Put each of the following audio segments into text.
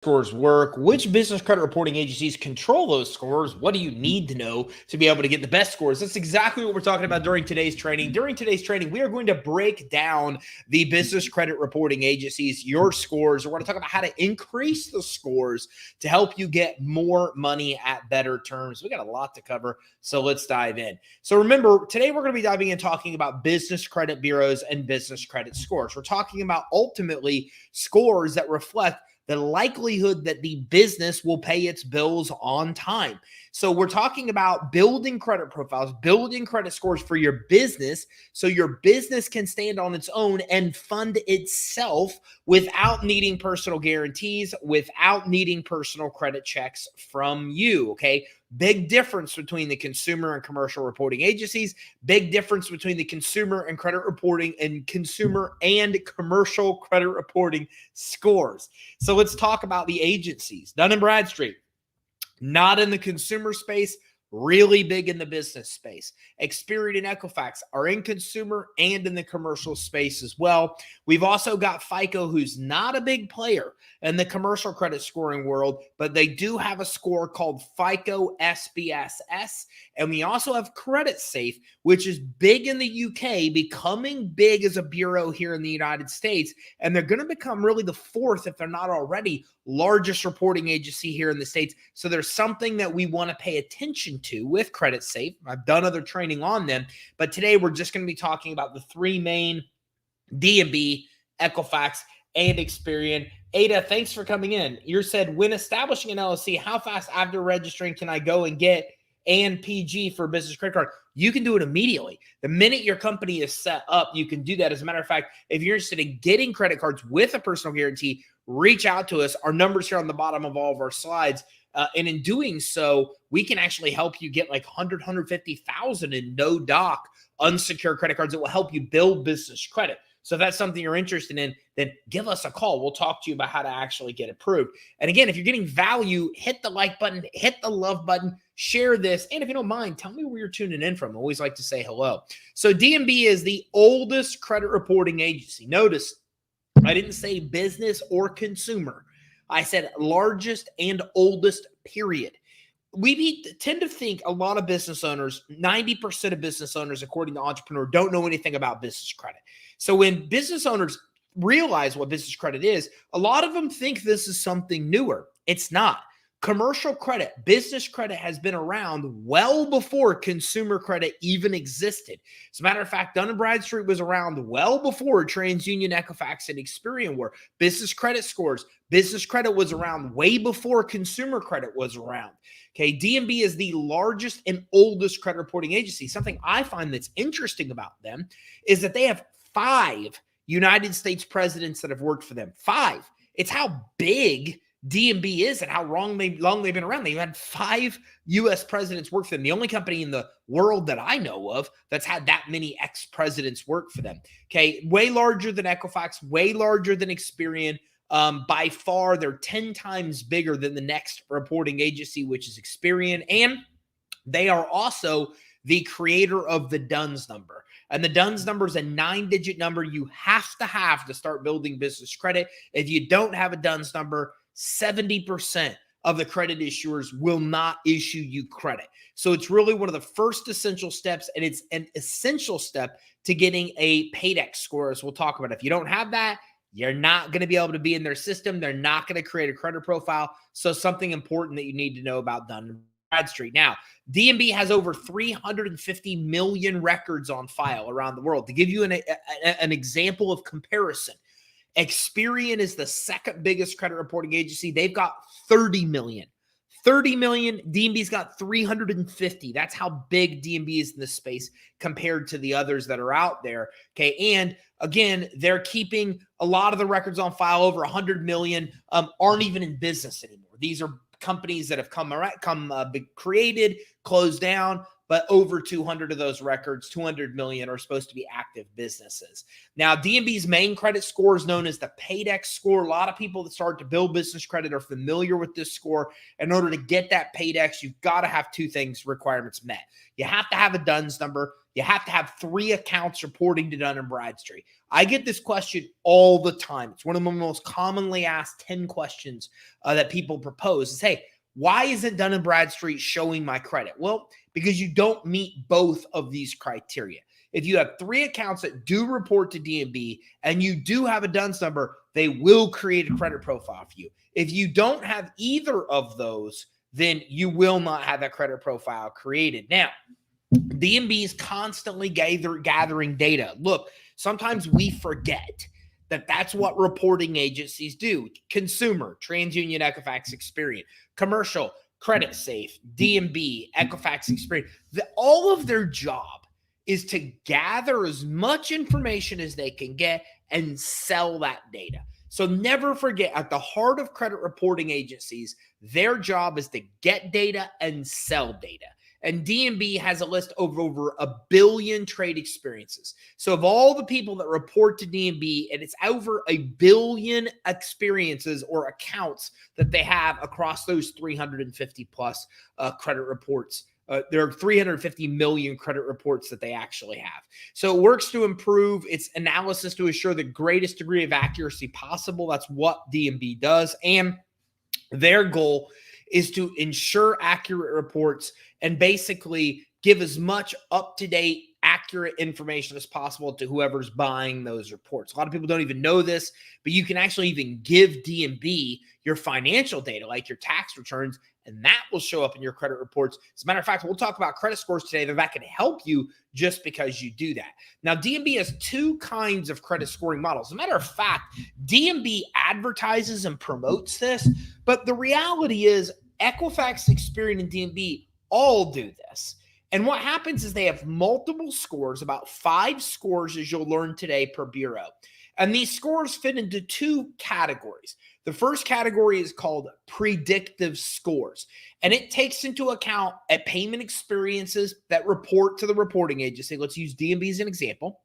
Scores work, which business credit reporting agencies control those scores, what do you need to know to be able to get the best scores? That's exactly what we're talking about during today's training. During today's training, we are going to break down the business credit reporting agencies, your scores. We're going to talk about how to increase the scores to help you get more money at better terms. We got a lot to cover, so let's dive in. So remember, today we're going to be diving in talking about business credit bureaus and business credit scores. We're talking about ultimately scores that reflect the likelihood that the business will pay its bills on time. So we're talking about building credit profiles, building credit scores for your business so your business can stand on its own and fund itself without needing personal guarantees, without needing personal credit checks from you, okay? Big difference between the consumer and commercial reporting agencies. Big difference between the consumer and credit reporting and consumer and commercial credit reporting scores. So let's talk about the agencies. Dun Bradstreet, not in the consumer space, really big in the business space. Experian and Equifax are in consumer and in the commercial space as well. We've also got FICO, who's not a big player in the commercial credit scoring world, but they do have a score called FICO SBFE. And we also have Credit Safe, which is big in the UK, becoming big as a bureau here in the United States. And they're going to become really the fourth, if they're not already, largest reporting agency here in the States. So there's something that we want to pay attention to with Credit Safe. I've done other training on them, but today we're just going to be talking about the three main: D&B, Equifax, and Experian. Ada, thanks for coming in. You said, when establishing an LLC, how fast after registering can I go and get ANPG for a business credit card? You can do it immediately. The minute your company is set up, you can do that. As a matter of fact, if you're interested in getting credit cards with a personal guarantee, reach out to us. Our numbers here on the bottom of all of our slides. And in doing so, we can actually help you get like 150,000 in no doc unsecured credit cards that will help you build business credit. So if that's something you're interested in, then give us a call. We'll talk to you about how to actually get approved. And again, if you're getting value, hit the like button, hit the love button, share this. And if you don't mind, tell me where you're tuning in from. I always like to say hello. So D&B is the oldest credit reporting agency. Notice I didn't say business or consumer. I said largest and oldest, period. We tend to think a lot of business owners, 90% of business owners, according to Entrepreneur, don't know anything about business credit. So when business owners realize what business credit is, a lot of them think this is something newer. It's not. Commercial credit, business credit has been around well before consumer credit even existed. As a matter of fact, Dun Bradstreet was around well before TransUnion, Equifax, and Experian were. Business credit scores, business credit was around way before consumer credit was around. Okay, D&B is the largest and oldest credit reporting agency. Something I find that's interesting about them is that they have 5 United States presidents that have worked for them. 5. It's how big D&B is and how long they've been around. They've had 5 U.S. presidents work for them. The only company in the world that I know of that's had that many ex-presidents work for them. Okay, way larger than Equifax, way larger than Experian. By far, they're 10 times bigger than the next reporting agency, which is Experian. And they are also the creator of the DUNS number. And the DUNS number is a 9-digit number you have to start building business credit. If you don't have a DUNS number, 70% of the credit issuers will not issue you credit. So it's really one of the first essential steps, and it's an essential step to getting a Paydex score, as we'll talk about. If you don't have that, you're not going to be able to be in their system. They're not going to create a credit profile. So something important that you need to know about Dun Bradstreet. Now, D&B has over 350 million records on file around the world. To give you an example of comparison, Experian is the second biggest credit reporting agency. They've got 30 million. 30 million. D&B's got 350. That's how big D&B is in this space compared to the others that are out there. Okay. And again, they're keeping a lot of the records on file. Over 100 million aren't even in business anymore. These are companies that have been created, closed down, but over 200 of those records, 200 million, are supposed to be active businesses. Now, D&B's main credit score is known as the Paydex score. A lot of people that start to build business credit are familiar with this score. In order to get that Paydex, you've got to have 2 requirements met. You have to have a DUNS number. you have to have 3 accounts reporting to Dun Bradstreet. I get this question all the time. It's one of the most commonly asked 10 questions that people propose is, hey, why isn't Dun Bradstreet showing my credit? Well, because you don't meet both of these criteria. If you have 3 accounts that do report to DNB and you do have a DUNS number, they will create a credit profile for you. If you don't have either of those, then you will not have that credit profile created. Now, DNB is constantly gathering data. Look, sometimes we forget that that's what reporting agencies do. Consumer, TransUnion, Equifax, Experian. Commercial, Credit Safe, DNB, Equifax, Experian. All of their job is to gather as much information as they can get and sell that data. So never forget, at the heart of credit reporting agencies, their job is to get data and sell data. And DNB has a list of over 1 billion trade experiences. So of all the people that report to DNB, and it's over 1 billion experiences or accounts that they have across those 350 plus credit reports. There are 350 million credit reports that they actually have. So it works to improve its analysis to ensure the greatest degree of accuracy possible. That's what DNB does. And their goal is to ensure accurate reports and basically give as much up-to-date, accurate information as possible to whoever's buying those reports. A lot of people don't even know this, but you can actually even give DNB your financial data, like your tax returns, and that will show up in your credit reports. As a matter of fact, we'll talk about credit scores today that can help you just because you do that. Now, DNB has 2 kinds of credit scoring models. As a matter of fact, DNB advertises and promotes this, but the reality is Equifax, Experian, and DNB all do this. And what happens is they have multiple scores, about 5 scores, as you'll learn today, per bureau. And these scores fit into 2 categories. The first category is called predictive scores, and it takes into account payment experiences that report to the reporting agency. Let's use DNB as an example.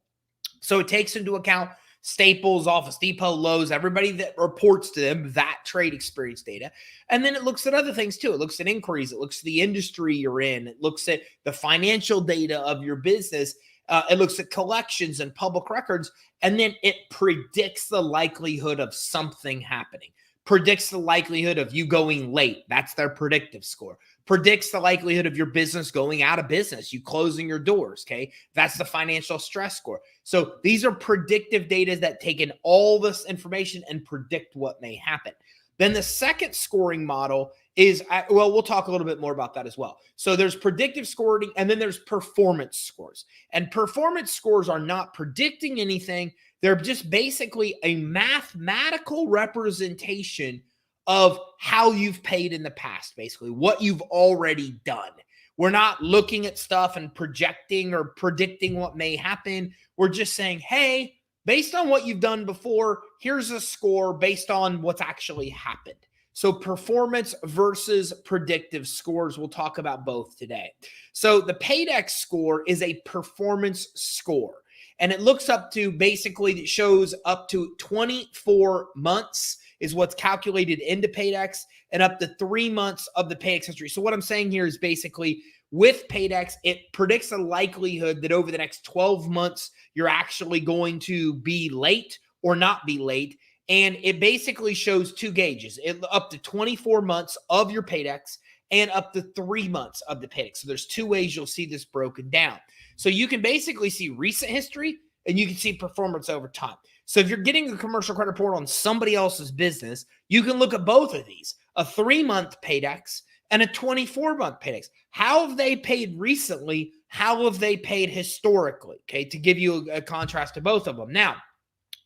So it takes into account Staples, Office Depot, Lowe's, everybody that reports to them that trade experience data. And then it looks at other things too. It looks at inquiries. It looks at the industry you're in. It looks at the financial data of your business. It looks at collections and public records, and then it predicts the likelihood of something happening. Predicts the likelihood of you going late. That's their predictive score. Predicts the likelihood of your business going out of business, you closing your doors, okay? That's the financial stress score. So these are predictive data that take in all this information and predict what may happen. Then the second scoring model is, well, we'll talk a little bit more about that as well. So there's predictive scoring, and then there's performance scores. And performance scores are not predicting anything. They're just basically a mathematical representation of how you've paid in the past, basically what you've already done. We're not looking at stuff and projecting or predicting what may happen. We're just saying, hey, based on what you've done before, here's a score based on what's actually happened. So performance versus predictive scores, we'll talk about both today. So the Paydex score is a performance score, and it looks up to, basically it shows up to 24 months is what's calculated into Paydex, and up to 3 months of the Paydex history. So what I'm saying here is basically with Paydex, it predicts a likelihood that over the next 12 months, you're actually going to be late or not be late. And it basically shows 2 gauges, up to 24 months of your Paydex and up to 3 months of the Paydex. So there's 2 ways you'll see this broken down. So you can basically see recent history and you can see performance over time. So if you're getting a commercial credit report on somebody else's business, you can look at both of these, a 3-month Paydex and a 24-month Paydex. How have they paid recently? How have they paid historically? Okay, to give you a contrast to both of them. Now,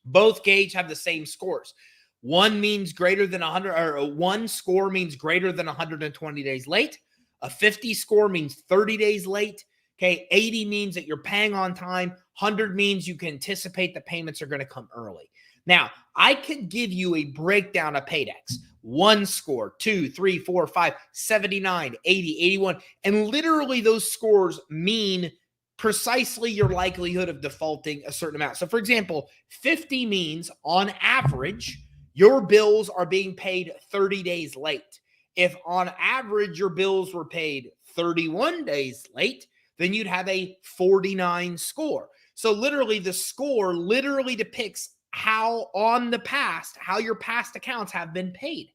both gauge have the same scores. One means greater than 100, or 1 score means greater than 120 days late. A 50 score means 30 days late. Okay, 80 means that you're paying on time. 100 means you can anticipate the payments are going to come early. Now, I could give you a breakdown of Paydex. 1 score, 2, 3, 4, 5, 79, 80, 81. And literally those scores mean precisely your likelihood of defaulting a certain amount. So for example, 50 means on average, your bills are being paid 30 days late. If on average your bills were paid 31 days late, then you'd have a 49 score. So literally the score literally depicts how your past accounts have been paid.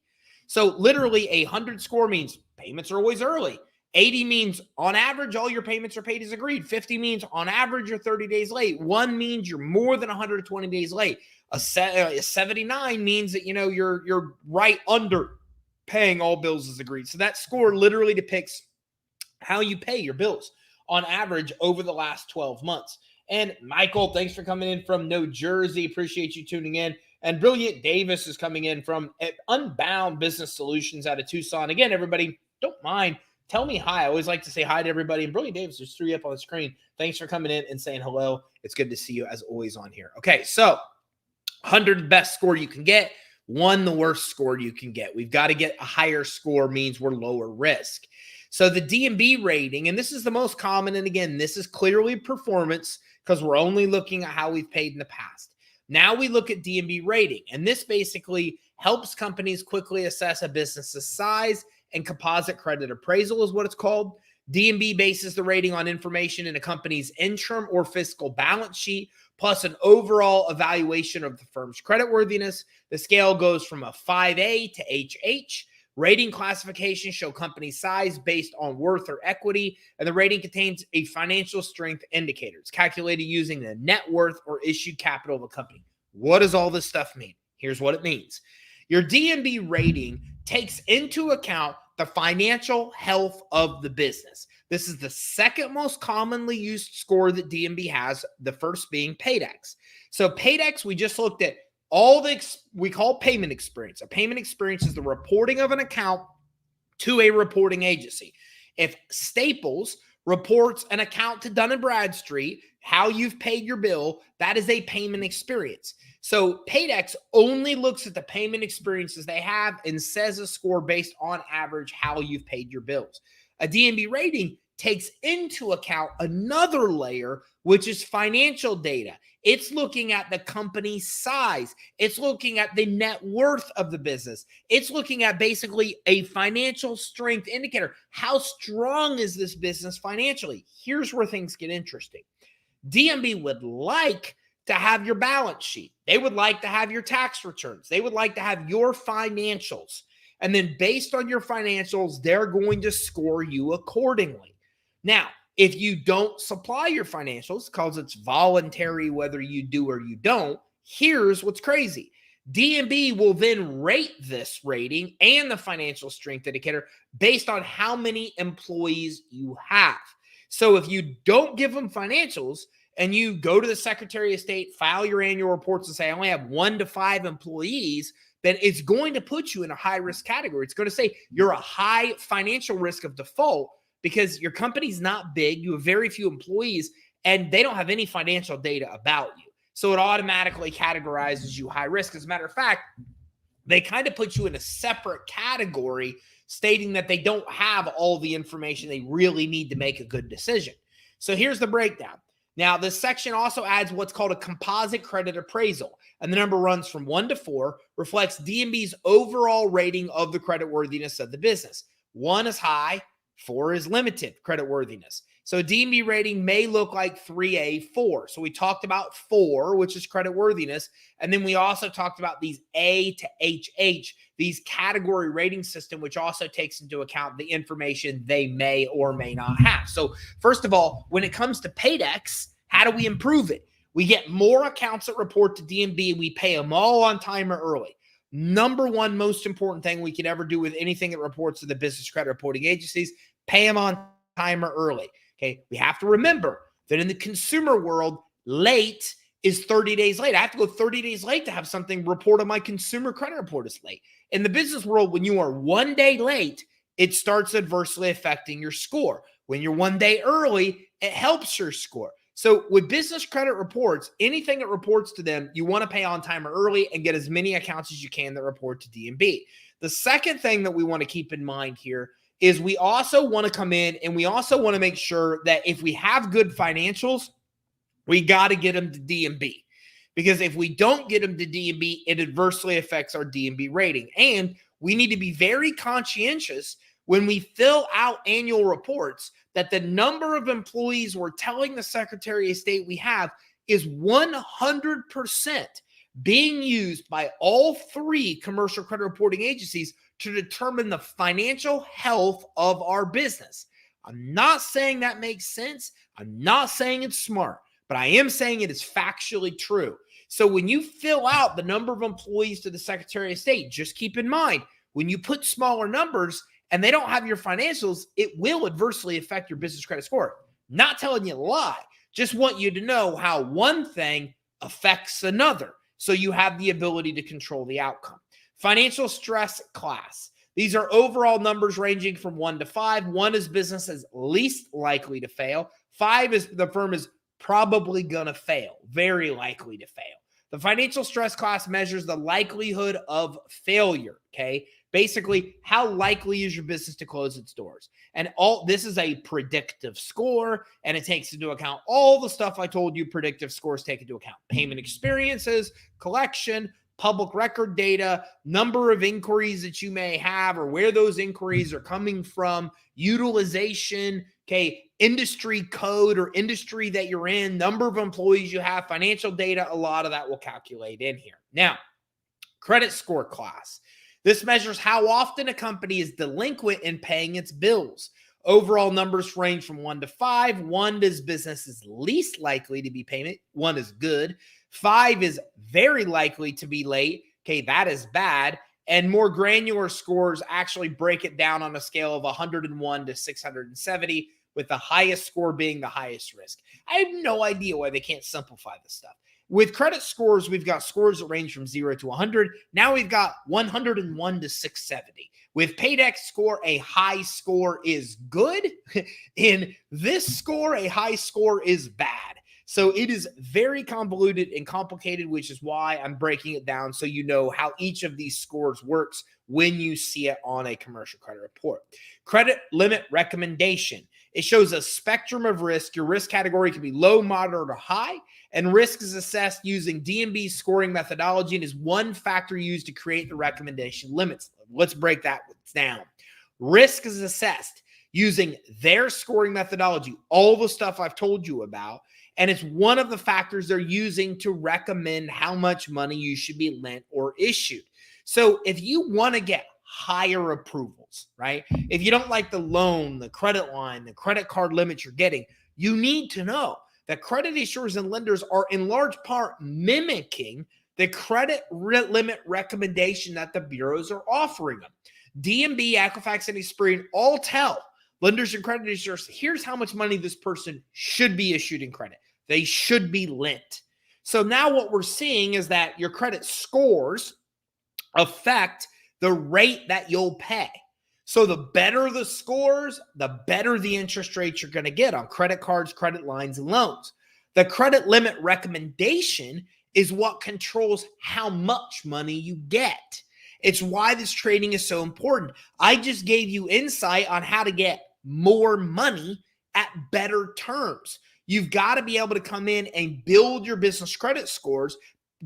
So literally a 100 score means payments are always early. 80 means on average, all your payments are paid as agreed. 50 means on average, you're 30 days late. 1 means you're more than 120 days late. A 79 means that, you're right under paying all bills as agreed. So that score literally depicts how you pay your bills on average over the last 12 months. And Michael, thanks for coming in from New Jersey. Appreciate you tuning in. And Brilliant Davis is coming in from Unbound Business Solutions out of Tucson. Again, everybody, don't mind. Tell me hi. I always like to say hi to everybody. And Brilliant Davis, there's 3 up on the screen. Thanks for coming in and saying hello. It's good to see you as always on here. Okay, so 100 best score you can get, 1 the worst score you can get. We've got to get a higher score, means we're lower risk. So the D&B rating, and this is the most common, and again, this is clearly performance because we're only looking at how we've paid in the past. Now we look at D&B rating, and this basically helps companies quickly assess a business's size, and composite credit appraisal is what it's called. D&B bases the rating on information in a company's interim or fiscal balance sheet, plus an overall evaluation of the firm's creditworthiness. The scale goes from a 5A to HH. Rating classifications show company size based on worth or equity, and the rating contains a financial strength indicator. It's calculated using the net worth or issued capital of a company. What does all this stuff mean? Here's what it means. Your D&B rating takes into account the financial health of the business. This is the second most commonly used score that D&B has, the first being Paydex. So Paydex, we just looked at we call payment experience. A payment experience is the reporting of an account to a reporting agency. If Staples reports an account to Dun Bradstreet, how you've paid your bill, that is a payment experience. So Paydex only looks at the payment experiences they have and says a score based on average how you've paid your bills. A D&B rating takes into account another layer, which is financial data. It's looking at the company's size. It's looking at the net worth of the business. It's looking at basically a financial strength indicator. How strong is this business financially? Here's where things get interesting. D&B would like to have your balance sheet. They would like to have your tax returns. They would like to have your financials. And then based on your financials, they're going to score you accordingly. Now, if you don't supply your financials, because it's voluntary whether you do or you don't, here's what's crazy. D&B will then rate this rating and the financial strength indicator based on how many employees you have. So if you don't give them financials and you go to the Secretary of State, file your annual reports and say, I only have 1 to 5 employees, then it's going to put you in a high risk category. It's going to say you're a high financial risk of default because your company's not big, you have very few employees, and they don't have any financial data about you. So it automatically categorizes you high risk. As a matter of fact, they kind of put you in a separate category stating that they don't have all the information they really need to make a good decision. So here's the breakdown. Now, this section also adds what's called a composite credit appraisal, and the number runs from 1 to 4, reflects D&B's overall rating of the creditworthiness of the business. 1 is high, 4 is limited creditworthiness. So D&B rating may look like 3A, 4. So we talked about 4, which is creditworthiness. And then we also talked about these A to HH, these category rating system, which also takes into account the information they may or may not have. So first of all, when it comes to Paydex, how do we improve it? We get more accounts that report to D&B. We pay them all on time or early. Number one most important thing we can ever do with anything that reports to the business credit reporting agencies, pay them on time or early. Okay, we have to remember that in the consumer world, late is 30 days late. I have to go 30 days late to have something report on my consumer credit report is late. In the business world, when you are 1 day late, it starts adversely affecting your score. When you're 1 day early, it helps your score. So with business credit reports, anything that reports to them, you want to pay on time or early and get as many accounts as you can that report to D&B. The second thing that we want to keep in mind here is we also want to come in and we also want to make sure that if we have good financials, we got to get them to D&B. Because if we don't get them to D&B, it adversely affects our D&B rating. And we need to be very conscientious when we fill out annual reports that the number of employees we're telling the Secretary of State we have is 100% being used by all three commercial credit reporting agencies to determine the financial health of our business. I'm not saying that makes sense. I'm not saying it's smart, but I am saying it is factually true. So when you fill out the number of employees to the Secretary of State, just keep in mind, when you put smaller numbers and they don't have your financials, it will adversely affect your business credit score. Not telling you a lie, just want you to know how one thing affects another, so you have the ability to control the outcome. Financial stress class. These are overall numbers ranging from 1 to 5. 1 is business is least likely to fail. 5 is the firm is probably going to fail, very likely to fail. The financial stress class measures the likelihood of failure, okay? Basically, how likely is your business to close its doors? And all this is a predictive score, and it takes into account all the stuff I told you predictive scores take into account. Payment experiences, collection, public record data, number of inquiries that you may have or where those inquiries are coming from, utilization, okay, industry code or industry that you're in, number of employees you have, financial data, a lot of that will calculate in here. Now, credit score class. This measures how often a company is delinquent in paying its bills. Overall numbers range from 1 to 5. 1 is business is least likely to be payment. 1 is good. 5 is very likely to be late. Okay, that is bad. And more granular scores actually break it down on a scale of 101 to 670, with the highest score being the highest risk. I have no idea why they can't simplify this stuff. With credit scores, we've got scores that range from 0 to 100. Now we've got 101 to 670. With Paydex score, a high score is good. In this score, a high score is bad. So it is very convoluted and complicated, which is why I'm breaking it down so you know how each of these scores works when you see it on a commercial credit report. Credit limit recommendation. It shows a spectrum of risk. Your risk category can be low, moderate, or high, and risk is assessed using D&B scoring methodology and is one factor used to create the recommendation limits. Let's break that down. Risk is assessed using their scoring methodology, all the stuff I've told you about, and it's one of the factors they're using to recommend how much money you should be lent or issued. So if you want to get higher approvals, right? If you don't like the loan, the credit line, the credit card limits you're getting, you need to know that credit issuers and lenders are in large part mimicking the credit limit recommendation that the bureaus are offering them. D&B, Equifax, and Experian all tell lenders and credit issuers, here's how much money this person should be issued in credit. They should be lent. So now what we're seeing is that your credit scores affect the rate that you'll pay. So the better the scores, the better the interest rates you're going to get on credit cards, credit lines, and loans. The credit limit recommendation is what controls how much money you get. It's why this trading is so important. I just gave you insight on how to get more money at better terms. You've got to be able to come in and build your business credit scores,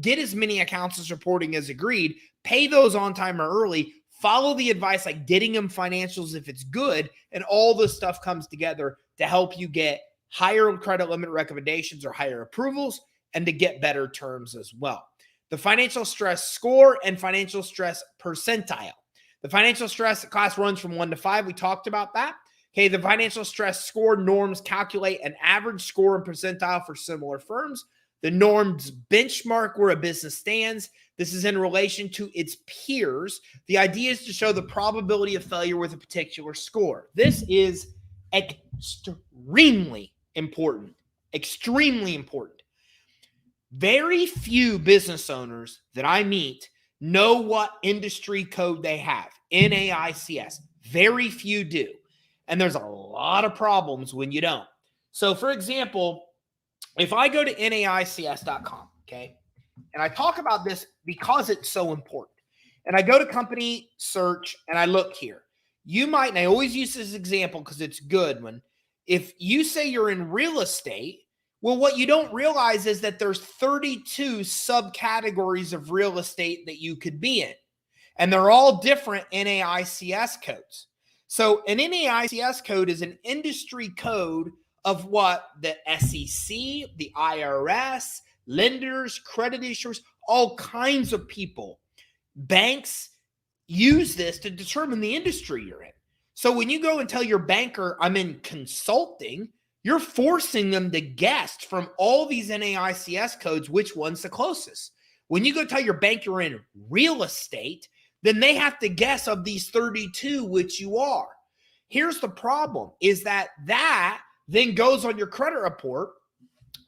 get as many accounts as reporting as agreed, pay those on time or early, follow the advice like getting them financials if it's good, and all this stuff comes together to help you get higher credit limit recommendations or higher approvals and to get better terms as well. The financial stress score and financial stress percentile. The financial stress class runs from 1 to 5. We talked about that. Okay, the financial stress score norms calculate an average score and percentile for similar firms. The norms benchmark where a business stands. This is in relation to its peers. The idea is to show the probability of failure with a particular score. This is extremely important. Extremely important. Very few business owners that I meet know what industry code they have. NAICS. Very few do. And there's a lot of problems when you don't. So, for example, if I go to NAICS.com, okay, and I talk about this because it's so important, and I go to company search and I look here, you might, and I always use this example because it's a good one. If you say you're in real estate, well, what you don't realize is that there's 32 subcategories of real estate that you could be in, and they're all different NAICS codes. So an NAICS code is an industry code of what the SEC, the IRS, lenders, credit issuers, all kinds of people, banks use this to determine the industry you're in. So when you go and tell your banker, I'm in consulting, you're forcing them to guess from all these NAICS codes which one's the closest. When you go tell your bank you're in real estate, then they have to guess of these 32 which you are. Here's the problem is that then goes on your credit report,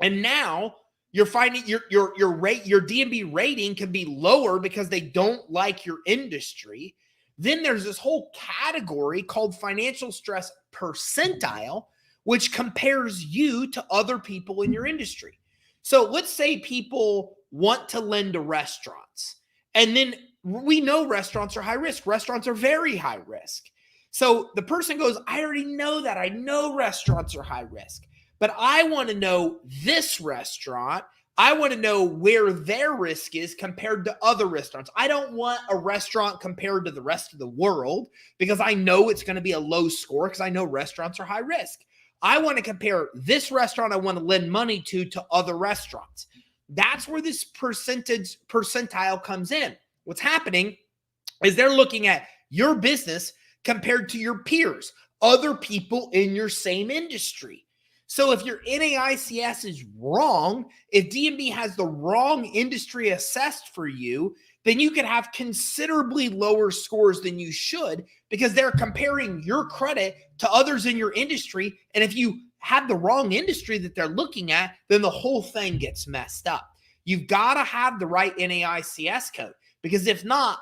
and now you're finding your rate, your D&B rating can be lower because they don't like your industry. Then there's this whole category called financial stress percentile, which compares you to other people in your industry. So let's say people want to lend to restaurants, and then we know restaurants are high risk. Restaurants are very high risk. So the person goes, I already know that. I know restaurants are high risk, but I want to know this restaurant. I want to know where their risk is compared to other restaurants. I don't want a restaurant compared to the rest of the world because I know it's going to be a low score because I know restaurants are high risk. I want to compare this restaurant I want to lend money to other restaurants. That's where this percentile comes in. What's happening is they're looking at your business compared to your peers, other people in your same industry. So if your NAICS is wrong, if D&B has the wrong industry assessed for you, then you could have considerably lower scores than you should because they're comparing your credit to others in your industry. And if you have the wrong industry that they're looking at, then the whole thing gets messed up. You've got to have the right NAICS code. Because if not,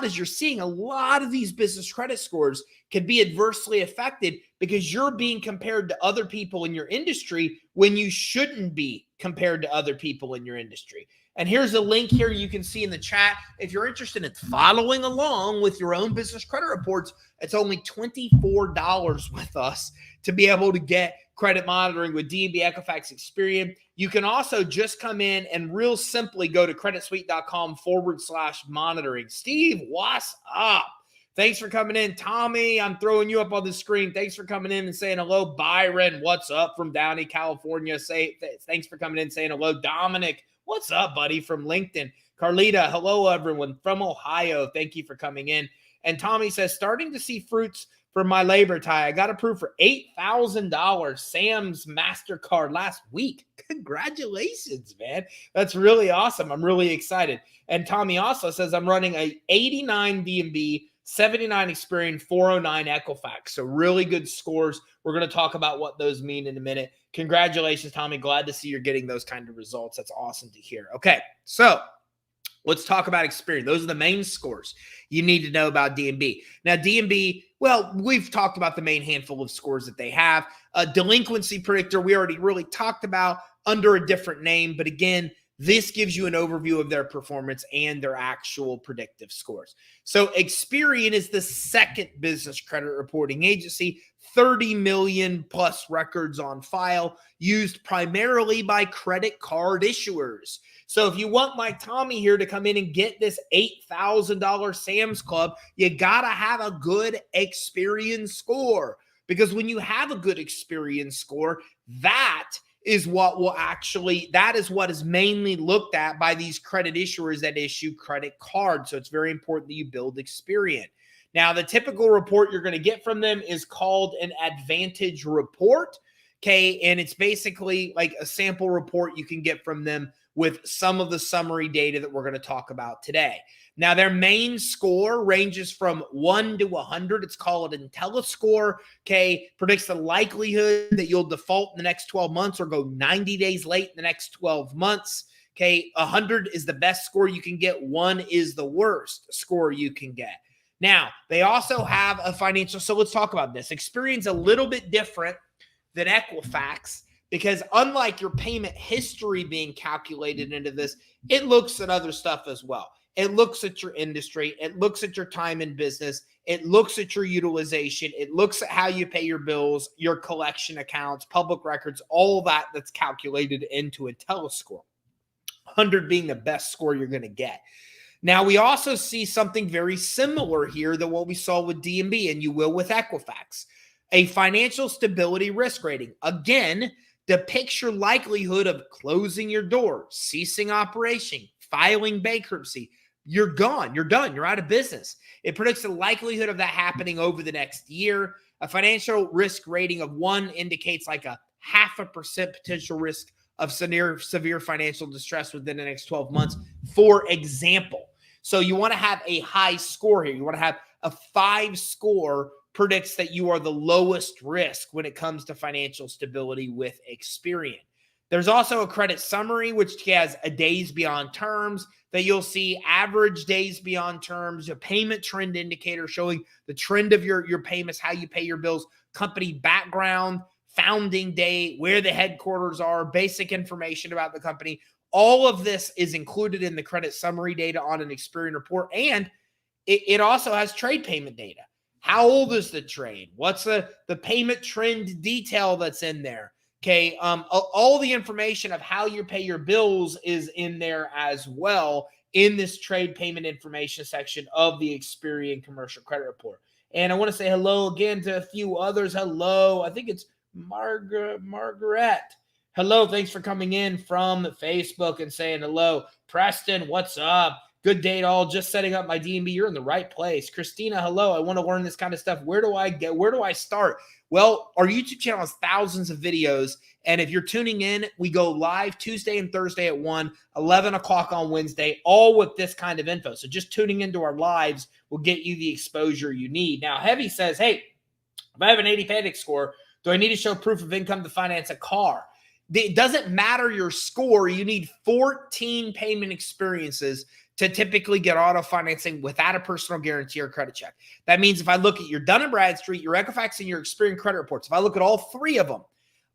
as you're seeing, a lot of these business credit scores could be adversely affected because you're being compared to other people in your industry when you shouldn't be compared to other people in your industry. And here's a link here you can see in the chat. If you're interested in following along with your own business credit reports, it's only $24 with us to be able to get credit monitoring with D&B, Equifax, Experian. You can also just come in and real simply go to creditsuite.com/monitoring. Steve, what's up? Thanks for coming in. Tommy, I'm throwing you up on the screen. Thanks for coming in and saying hello. Byron, what's up from Downey, California? Thanks for coming in saying hello. Dominic, what's up, buddy, from LinkedIn. Carlita, hello, everyone from Ohio. Thank you for coming in. And Tommy says, starting to see fruits from my labor tie. I got approved for $8,000 Sam's MasterCard last week. Congratulations, man. That's really awesome. I'm really excited. And Tommy also says, I'm running a 89 D&B, 79 Experian, 409 Equifax. So really good scores. We're going to talk about what those mean in a minute. Congratulations, Tommy. Glad to see you're getting those kind of results. That's awesome to hear. Okay, so let's talk about Experian. Those are the main scores you need to know about D&B. Now, D&B, well, we've talked about the main handful of scores that they have. Delinquency predictor, we already really talked about under a different name. But again, this gives you an overview of their performance and their actual predictive scores. So Experian is the second business credit reporting agency, 30 million plus records on file, used primarily by credit card issuers. So if you want my Tommy here to come in and get this $8,000 Sam's Club, you got to have a good Experian score. Because when you have a good Experian score, that is what is mainly looked at by these credit issuers that issue credit cards. So it's very important that you build Experian. Now, the typical report you're going to get from them is called an Advantage report. Okay. And it's basically like a sample report you can get from them with some of the summary data that we're going to talk about today. Now, their main score ranges from 1 to 100. It's called an IntelliScore. Okay, predicts the likelihood that you'll default in the next 12 months or go 90 days late in the next 12 months. Okay, 100 is the best score you can get. 1 is the worst score you can get. Now, they also have a financial. So let's talk about this. Experian's a little bit different than Equifax because unlike your payment history being calculated into this, it looks at other stuff as well. It looks at your industry. It looks at your time in business. It looks at your utilization. It looks at how you pay your bills, your collection accounts, public records, all that's calculated into a IntelliScore. 100 being the best score you're going to get. Now, we also see something very similar here to what we saw with DNB, and you will with Equifax. A financial stability risk rating, again, depicts your likelihood of closing your door, ceasing operation, filing bankruptcy. You're gone. You're done. You're out of business. It predicts the likelihood of that happening over the next year. A financial risk rating of 1 indicates like a 0.5% potential risk of severe financial distress within the next 12 months, for example. So you want to have a high score here. You want to have a 5 score predicts that you are the lowest risk when it comes to financial stability with Experian. There's also a credit summary, which has a days beyond terms that you'll see average days beyond terms, a payment trend indicator showing the trend of your payments, how you pay your bills, company background, founding date, where the headquarters are, basic information about the company. All of this is included in the credit summary data on an Experian report. And it also has trade payment data. How old is the trade? What's the payment trend detail that's in there? Okay, all the information of how you pay your bills is in there as well in this trade payment information section of the Experian commercial credit report. And I want to say hello again to a few others. Hello, I think it's Margaret. Hello, thanks for coming in from Facebook and saying hello. Preston, what's up? Good day to all. Just setting up my DMB. You're in the right place. Christina, hello. I want to learn this kind of stuff. Where do I start? Well, our YouTube channel has thousands of videos. And if you're tuning in, we go live Tuesday and Thursday at 1, 11 o'clock on Wednesday, all with this kind of info. So just tuning into our lives will get you the exposure you need. Now, Heavy says, hey, if I have an 80 Paydex score, do I need to show proof of income to finance a car? It doesn't matter your score. You need 14 payment experiences to typically get auto financing without a personal guarantee or credit check. That means if I look at your Dun Bradstreet, your Equifax, and your Experian credit reports, if I look at all 3 of them,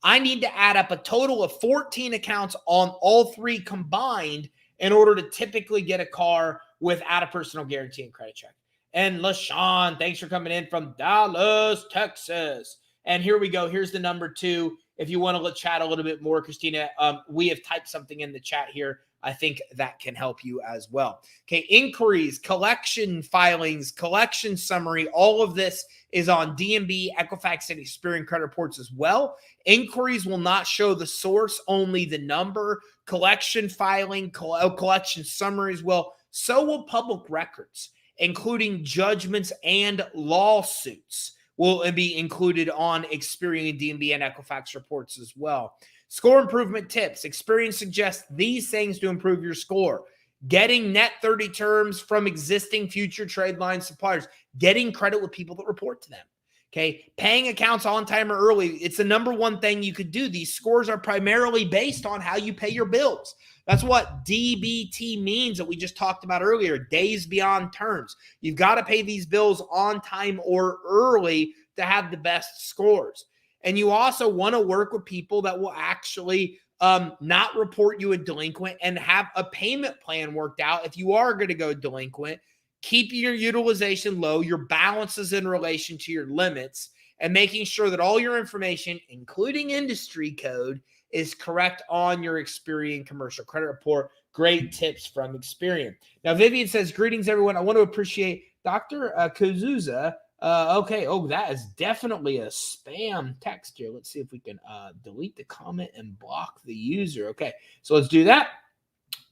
I need to add up a total of 14 accounts on all 3 combined in order to typically get a car without a personal guarantee and credit check. And LaShawn, thanks for coming in from Dallas, Texas. And here we go. Here's the number 2. If you want to chat a little bit more, Christina, we have typed something in the chat here. I think that can help you as well. Okay, inquiries, collection filings, collection summary, all of this is on DNB, Equifax, and Experian credit reports as well. Inquiries will not show the source, only the number. Collection filing, collection summaries will. So will public records, including judgments and lawsuits, will be included on Experian, DNB, and Equifax reports as well. Score improvement tips. Experian suggests these things to improve your score. Getting net 30 terms from existing future trade line suppliers. Getting credit with people that report to them. Okay. Paying accounts on time or early. It's the number 1 thing you could do. These scores are primarily based on how you pay your bills. That's what DBT means that we just talked about earlier. Days beyond terms. You've got to pay these bills on time or early to have the best scores. And you also want to work with people that will actually not report you a delinquent and have a payment plan worked out. If you are going to go delinquent, keeping your utilization low, your balances in relation to your limits, and making sure that all your information, including industry code, is correct on your Experian commercial credit report. Great tips from Experian. Now, Vivian says, greetings, everyone. I want to appreciate Dr. Kazuza. Okay. Oh, that is definitely a spam text here. Let's see if we can delete the comment and block the user. Okay. So let's do that.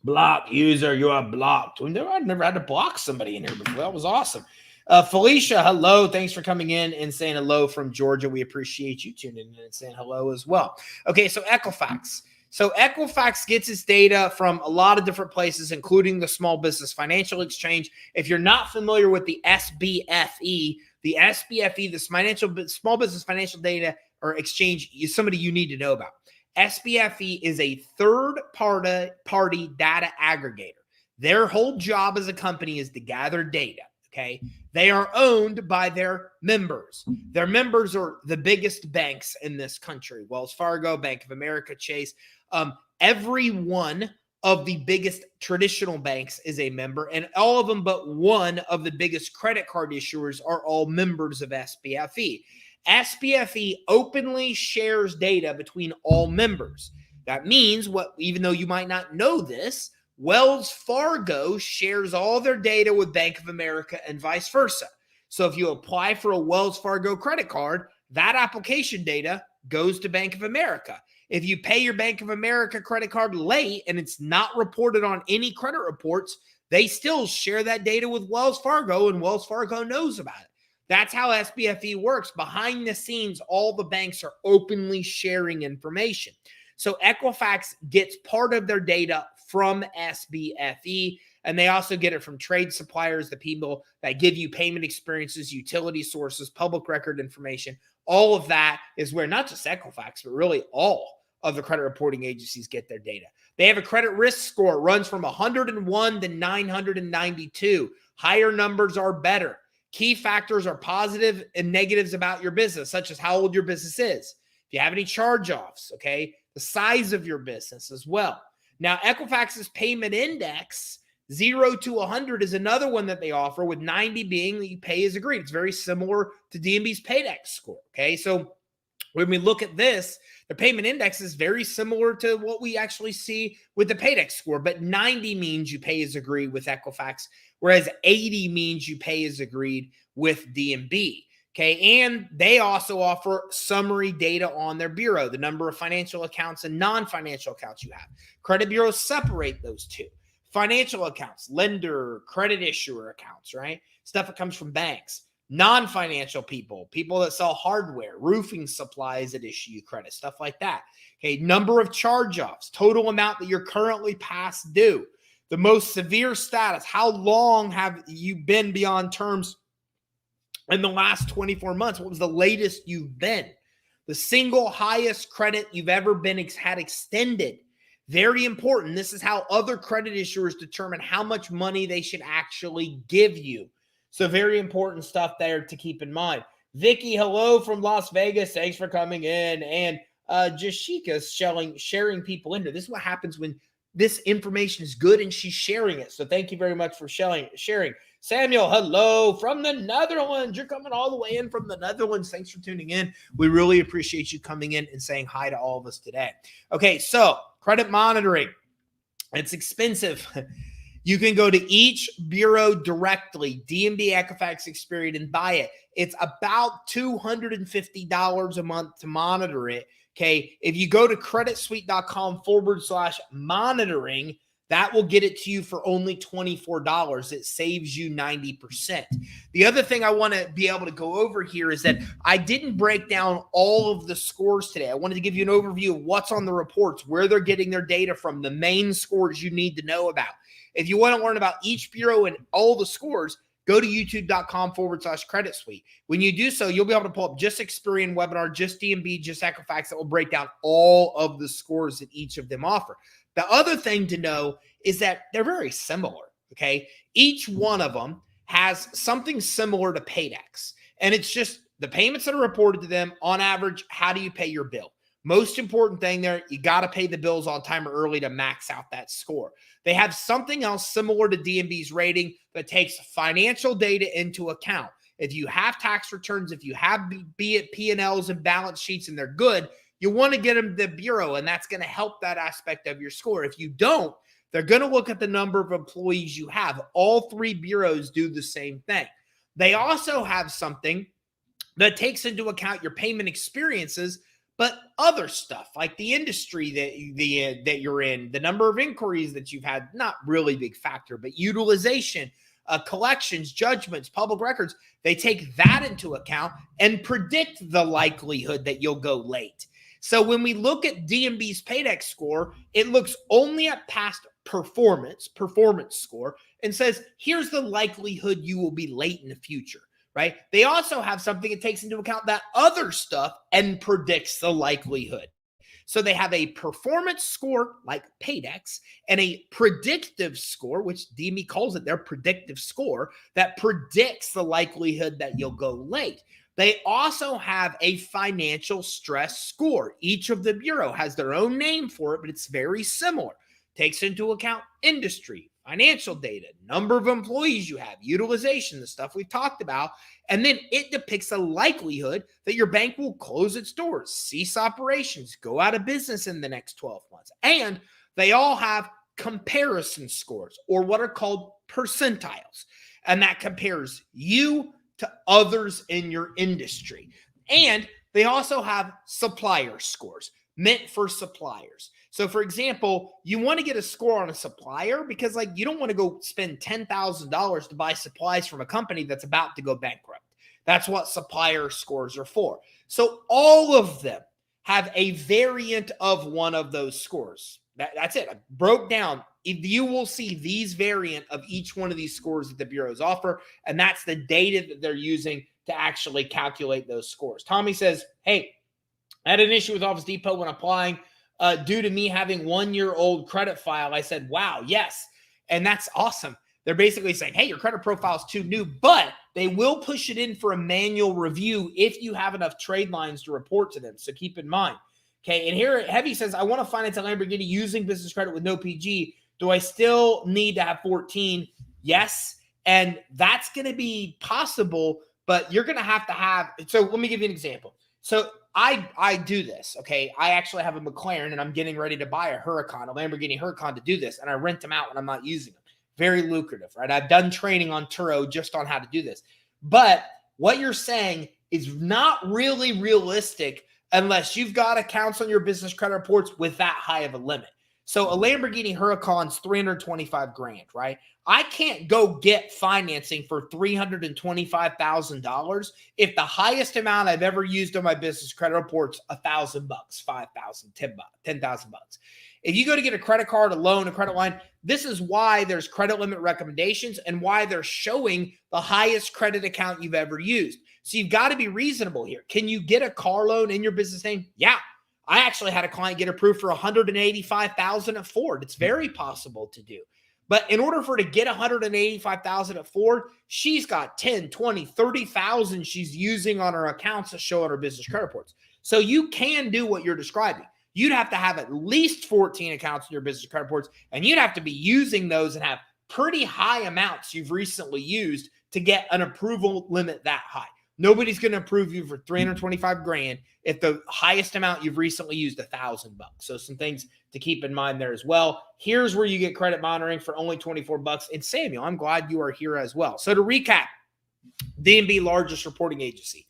Block user. You are blocked. I've never had to block somebody in here before. That was awesome. Felicia, hello. Thanks for coming in and saying hello from Georgia. We appreciate you tuning in and saying hello as well. Okay. So Equifax. So Equifax gets its data from a lot of different places, including the Small Business Financial Exchange. If you're not familiar with the SBFE, the Small Business Financial Data or Exchange, is somebody you need to know about. SBFE is a third-party data aggregator. Their whole job as a company is to gather data, okay? They are owned by their members. Their members are the biggest banks in this country. Wells Fargo, Bank of America, Chase. Every one of the biggest traditional banks is a member, and all of them but one of the biggest credit card issuers are all members of SBFE. SBFE openly shares data between all members. That means, even though you might not know this, Wells Fargo shares all their data with Bank of America and vice versa. So if you apply for a Wells Fargo credit card, that application data goes to Bank of America. If you pay your Bank of America credit card late and it's not reported on any credit reports, they still share that data with Wells Fargo, and Wells Fargo knows about it. That's how SBFE works. Behind the scenes, all the banks are openly sharing information. So Equifax gets part of their data from SBFE, and they also get it from trade suppliers, the people that give you payment experiences, utility sources, public record information. All of that is where not just Equifax, but really all of the credit reporting agencies get their data. They have a credit risk score. It runs from 101 to 992. Higher numbers are better. Key factors are positive and negatives about your business, such as how old your business is. If you have any charge-offs, okay, the size of your business as well. Now, Equifax's payment index, 0 to 100, is another one that they offer, with 90 being that you pay as agreed. It's very similar to DNB's Paydex score, okay? So when we look at this, the payment index is very similar to what we actually see with the Paydex score, but 90 means you pay as agreed with Equifax, whereas 80 means you pay as agreed with DNB. Okay, and they also offer summary data on their bureau, the number of financial accounts and non-financial accounts you have. Credit bureaus separate those two. Financial accounts, lender, credit issuer accounts, right? Stuff that comes from banks. Non-financial people, people that sell hardware, roofing supplies that issue you credit, stuff like that. Okay, number of charge-offs, total amount that you're currently past due. The most severe status, how long have you been beyond terms in the last 24 months? What was the latest you've been? The single highest credit you've ever been had extended. Very important. This is how other credit issuers determine how much money they should actually give you. So very important stuff there to keep in mind. Vicky, hello from Las Vegas. Thanks for coming in. And Jashika's sharing people in here. This is what happens when this information is good and she's sharing it. So thank you very much for sharing. Samuel, hello from the Netherlands. You're coming all the way in from the Netherlands. Thanks for tuning in. We really appreciate you coming in and saying hi to all of us today. Okay, so credit monitoring. It's expensive. You can go to each bureau directly, DNB, Equifax, Experian, and buy it. It's about $250 a month to monitor it. Okay, if you go to creditsuite.com/monitoring, that will get it to you for only $24. It saves you 90%. The other thing I want to be able to go over here is that I didn't break down all of the scores today. I wanted to give you an overview of what's on the reports, where they're getting their data from, the main scores you need to know about. If you want to learn about each bureau and all the scores, go to youtube.com/credit suite. When you do so, you'll be able to pull up just Experian webinar, just DNB, just Equifax. That will break down all of the scores that each of them offer. The other thing to know is that they're very similar, okay? Each one of them has something similar to Paydex, and it's just the payments that are reported to them on average. How do you pay your bill? Most important thing there, you got to pay the bills on time or early to max out that score. They have something else similar to DNB's rating that takes financial data into account. If you have tax returns, if you have be it P&Ls and balance sheets and they're good, you want to get them to the bureau, and that's going to help that aspect of your score. If you don't, they're going to look at the number of employees you have. All three bureaus do the same thing. They also have something that takes into account your payment experiences, but other stuff like the industry that you're in, the number of inquiries that you've had, not really big factor, but utilization, collections, judgments, public records, they take that into account and predict the likelihood that you'll go late. So when we look at DNB's Paydex score, it looks only at past performance score, and says, here's the likelihood you will be late in the future, right? They also have something that takes into account that other stuff and predicts the likelihood. So they have a performance score like Paydex and a predictive score, which DNB calls it their predictive score, that predicts the likelihood that you'll go late. They also have a financial stress score. Each of the bureau has their own name for it, but it's very similar. Takes into account industry, financial data, number of employees you have, utilization, the stuff we've talked about, and then it depicts the likelihood that your bank will close its doors, cease operations, go out of business in the next 12 months. And they all have comparison scores, or what are called percentiles. And that compares you to others in your industry. And they also have supplier scores meant for suppliers. So for example, you want to get a score on a supplier because like you don't want to go spend $10,000 to buy supplies from a company that's about to go bankrupt. That's what supplier scores are for. So all of them have a variant of one of those scores. That's it. I broke down. You will see these variant of each one of these scores that the bureaus offer, and that's the data that they're using to actually calculate those scores. Tommy says, hey, I had an issue with Office Depot when applying due to me having 1-year-old credit file. I said, wow, yes. And that's awesome. They're basically saying, hey, your credit profile is too new, but they will push it in for a manual review if you have enough trade lines to report to them. So keep in mind. Okay, and here Heavy says, I want to finance a Lamborghini using business credit with no PG. Do I still need to have 14? Yes. And that's going to be possible, but you're going to have. So let me give you an example. So I do this, okay? I actually have a McLaren, and I'm getting ready to buy a Lamborghini Huracan to do this, and I rent them out when I'm not using them. Very lucrative, right? I've done training on Turo just on how to do this. But what you're saying is not really realistic unless you've got accounts on your business credit reports with that high of a limit. So a Lamborghini Huracan's $325,000, right? I can't go get financing for $325,000 if the highest amount I've ever used on my business credit report's $1,000, $5,000, $10,000. If you go to get a credit card, a loan, a credit line, this is why there's credit limit recommendations and why they're showing the highest credit account you've ever used. So you've got to be reasonable here. Can you get a car loan in your business name? Yeah. I actually had a client get approved for $185,000 at Ford. It's very possible to do. But in order for her to get $185,000 at Ford, she's got 10, 20, 30,000 she's using on her accounts to show on her business credit reports. So you can do what you're describing. You'd have to have at least 14 accounts in your business credit reports, and you'd have to be using those and have pretty high amounts you've recently used to get an approval limit that high. Nobody's going to approve you for $325,000 if the highest amount you've recently used $1,000. So some things to keep in mind there as well. Here's where you get credit monitoring for only $24. And Samuel, I'm glad you are here as well. So to recap, D&B largest reporting agency.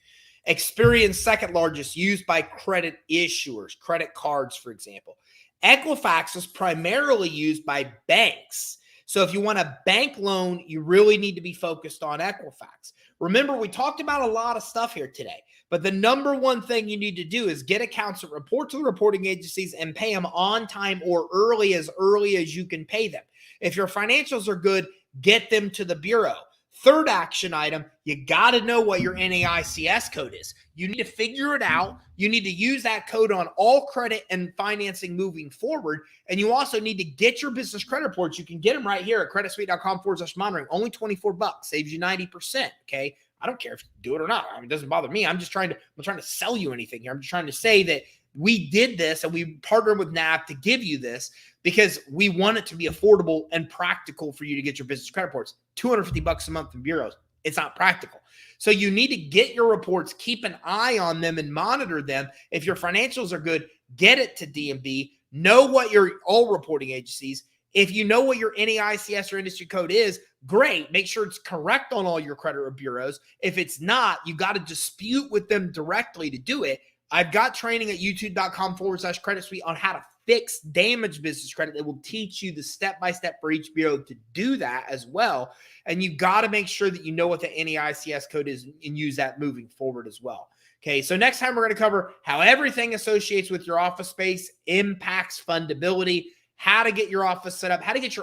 Experian second largest, used by credit issuers, credit cards, for example. Equifax is primarily used by banks. So if you want a bank loan, you really need to be focused on Equifax. Remember, we talked about a lot of stuff here today, but the number one thing you need to do is get accounts that report to the reporting agencies and pay them on time or early as you can pay them. If your financials are good, get them to the bureau. Third action item, you got to know what your NAICS code is. You need to figure it out. You need to use that code on all credit and financing moving forward. And you also need to get your business credit reports. You can get them right here at creditsuite.com/monitoring. Only $24, saves you 90%. Okay. I don't care if you do it or not. I mean, it doesn't bother me. I'm trying to sell you anything here. I'm just trying to say that we did this and we partnered with NAB to give you this because we want it to be affordable and practical for you to get your business credit reports. $250 a month in bureaus. It's not practical. So you need to get your reports, keep an eye on them and monitor them. If your financials are good, get it to D&B. Know what your all reporting agencies. If you know what your NAICS or industry code is, great. Make sure it's correct on all your credit bureaus. If it's not, you got to dispute with them directly to do it. I've got training at youtube.com/credit suite on how to fix damaged business credit. It will teach you the step-by-step for each bureau to do that as well. And you got to make sure that you know what the NAICS code is and use that moving forward as well. Okay, so next time we're going to cover how everything associates with your office space impacts fundability, how to get your office set up, how to get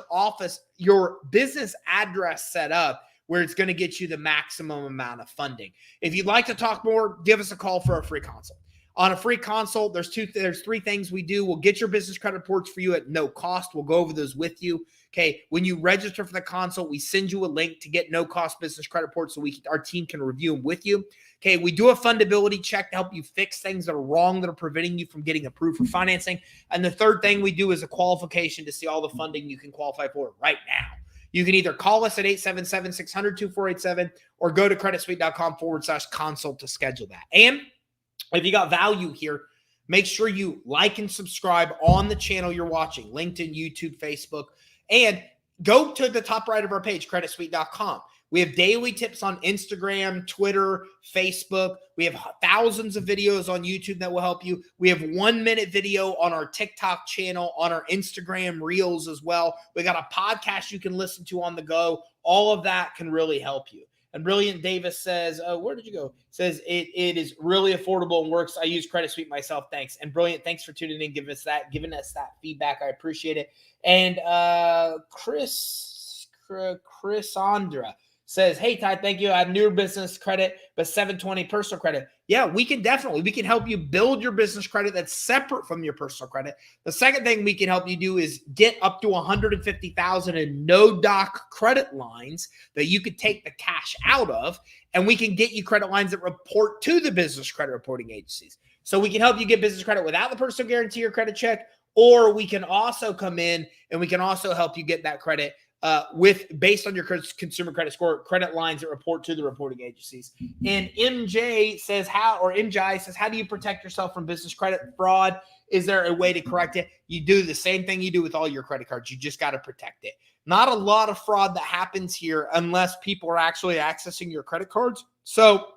your business address set up where it's going to get you the maximum amount of funding. If you'd like to talk more, give us a call for a free consult. On a free consult, there's three things we do. We'll get your business credit reports for you at no cost. We'll go over those with you. Okay. When you register for the consult, we send you a link to get no cost business credit reports so our team can review them with you. Okay. We do a fundability check to help you fix things that are wrong that are preventing you from getting approved for financing. And the third thing we do is a qualification to see all the funding you can qualify for right now. You can either call us at 877-600-2487 or go to creditsuite.com/consult to schedule that. And if you got value here, Make sure you like and subscribe on the channel you're watching, LinkedIn, YouTube, Facebook, and go to the top right of our page, creditsuite.com. We have daily tips on Instagram, Twitter, Facebook. We have thousands of videos on YouTube that will help you. We have 1-minute video on our TikTok channel, on our Instagram Reels as well. We got a podcast you can listen to on the go. All of that can really help you. And Brilliant Davis says, where did you go? Says it is really affordable and works. I use Credit Suite myself. Thanks. And Brilliant, thanks for tuning in, giving us that feedback. I appreciate it. And Chrisandra says, hey, Ty, thank you. I have newer business credit, but 720 personal credit. Yeah, we can help you build your business credit that's separate from your personal credit. The second thing we can help you do is get up to $150,000 in no doc credit lines that you could take the cash out of, and we can get you credit lines that report to the business credit reporting agencies. So we can help you get business credit without the personal guarantee or credit check, or we can also come in and we can also help you get that credit based on your consumer credit score, credit lines that report to the reporting agencies. And MJ says, how do you protect yourself from business credit fraud? Is there a way to correct it? You do the same thing you do with all your credit cards. You just got to protect it. Not a lot of fraud that happens here unless people are actually accessing your credit cards. So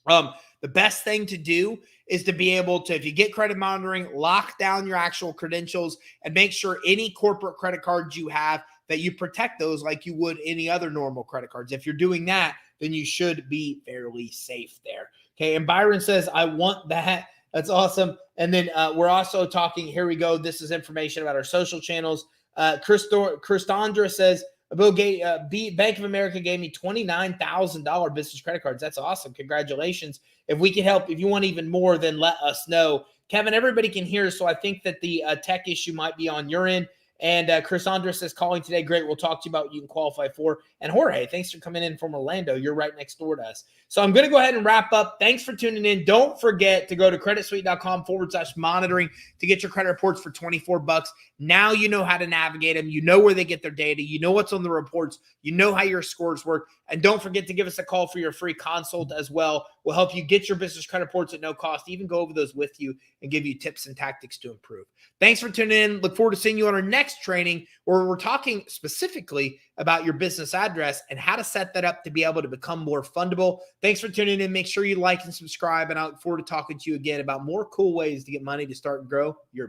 the best thing to do is to be able to, if you get credit monitoring, lock down your actual credentials and make sure any corporate credit cards you have, that you protect those like you would any other normal credit cards. If you're doing that, then you should be fairly safe there. Okay. And Byron says, I want that. That's awesome. And then we're also talking, here we go. This is information about our social channels. Christandra says, Bank of America gave me $29,000 business credit cards. That's awesome. Congratulations. If we can help, if you want even more, then let us know. Kevin, everybody can hear, so I think that the tech issue might be on your end. And Chris Andres says, calling today. Great. We'll talk to you about what you can qualify for. And Jorge, thanks for coming in from Orlando. You're right next door to us. So I'm going to go ahead and wrap up. Thanks for tuning in. Don't forget to go to creditsuite.com/monitoring to get your credit reports for $24. Now you know how to navigate them. You know where they get their data. You know what's on the reports. You know how your scores work. And don't forget to give us a call for your free consult as well. We'll help you get your business credit reports at no cost, even go over those with you and give you tips and tactics to improve. Thanks for tuning in. Look forward to seeing you on our next training where we're talking specifically about your business address and how to set that up to be able to become more fundable. Thanks for tuning in. Make sure you like and subscribe, and I look forward to talking to you again about more cool ways to get money to start and grow your